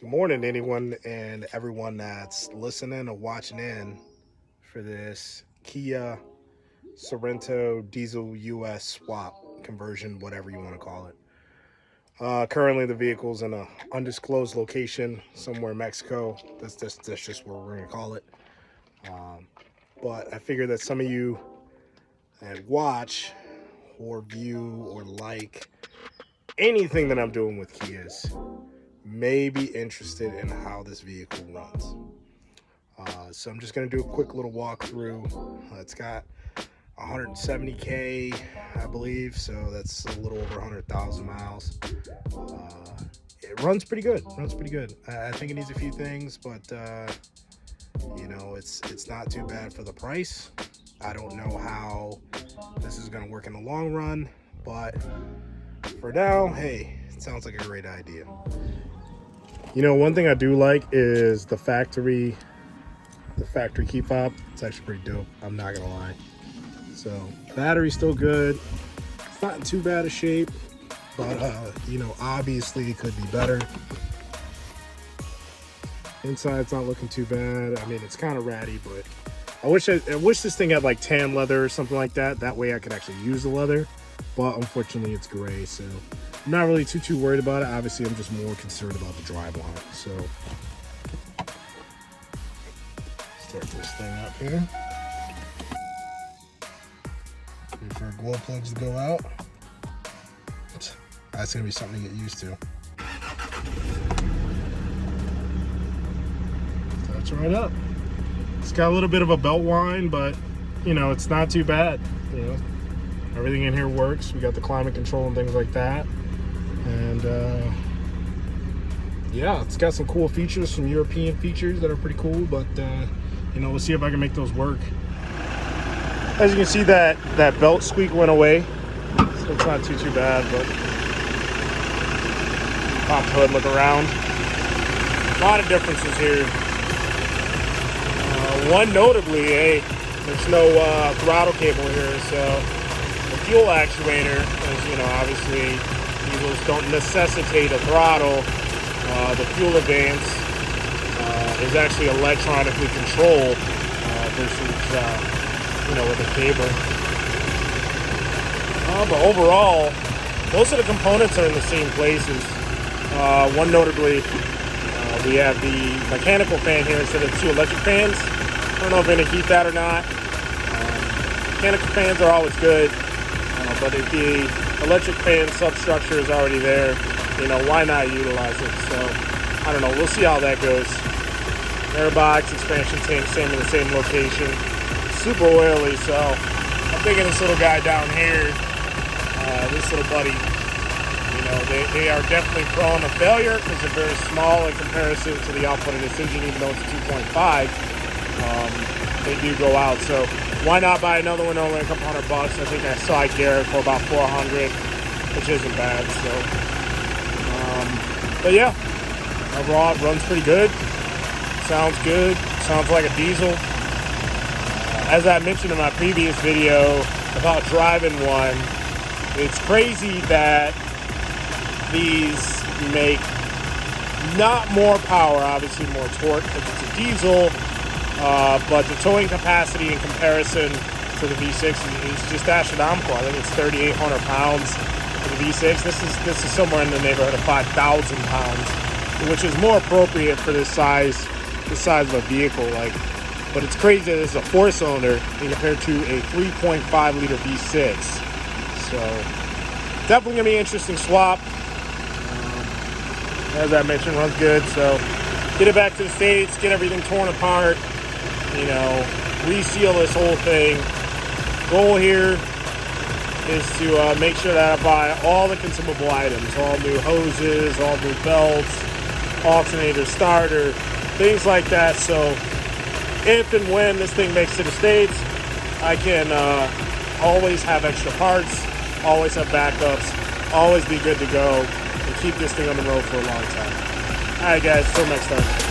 Good morning, anyone and everyone that's listening or watching in for this Kia Sorento diesel US swap conversion, whatever you want to call it. Currently, the vehicle's in a undisclosed location somewhere in Mexico. That's just what we're gonna call it. Um, but I figure that some of you that watch or view or like anything that I'm doing with Kias may be interested in how this vehicle runs. So I'm just going to do a quick little walkthrough. It's got 170K, I believe, so that's a little over 100,000 miles. It runs pretty good. I think it needs a few things, but it's not too bad for the price. I don't know how this is going to work in the long run, but for now, hey, it sounds like a great idea. One thing I do like is the factory key fob. It's actually pretty dope, I'm not gonna lie. So battery's still good. It's not in too bad a shape, but obviously it could be better. Inside's not looking too bad. I mean, it's kind of ratty, but I wish this thing had like tan leather or something like that. That way I could actually use the leather, but unfortunately it's gray, so I'm not really too worried about it. Obviously, I'm just more concerned about the drive on it. So start this thing up here. Wait for our glow plugs to go out. That's gonna be something to get used to. Starts right up. It's got a little bit of a belt whine, but it's not too bad. Everything in here works. We got the climate control and things like that. And yeah, it's got some cool features, some European features that are pretty cool, but we'll see if I can make those work. As you can see, that belt squeak went away, so it's not too bad. But pop the hood, look around. A lot of differences here. One notably, there's no throttle cable here, so the fuel actuator, as obviously diesels don't necessitate a throttle. The fuel advance is actually electronically controlled versus with a cable. But overall, most of the components are in the same places. One notably, we have the mechanical fan here instead of two electric fans. I don't know if we're going to keep that or not. Mechanical fans are always good, but if the electric fan substructure is already there, why not utilize it? So I don't know, we'll see how that goes. Airbox, expansion tank, same in the same location. Super oily, so I'm thinking this little guy down here, this little buddy, they are definitely prone to failure because they're very small in comparison to the output of this engine. Even though it's a 2.5, they do go out. So why not buy another one only a couple $100? I think I saw it Garrett for about $400, which isn't bad. So but yeah, overall it runs pretty good. Sounds good. Sounds like a diesel. As I mentioned in my previous video about driving one, it's crazy that these make not more power, obviously more torque because it's a diesel, but the towing capacity in comparison to the V6 is just astronomical. I think it's 3,800 pounds for the V6. This is somewhere in the neighborhood of 5,000 pounds, which is more appropriate for this size of a vehicle. But it's crazy that this is a 4-cylinder compared to a 3.5 liter V6. So definitely gonna be an interesting swap. As I mentioned, runs good. So get it back to the States, get everything torn apart, reseal this whole thing. Goal here is to make sure that I buy all the consumable items, all new hoses, all new belts, alternator, starter, things like that. So if and when this thing makes it to the States, I can always have extra parts, always have backups, always be good to go, and keep this thing on the road for a long time. All right, guys, till next time.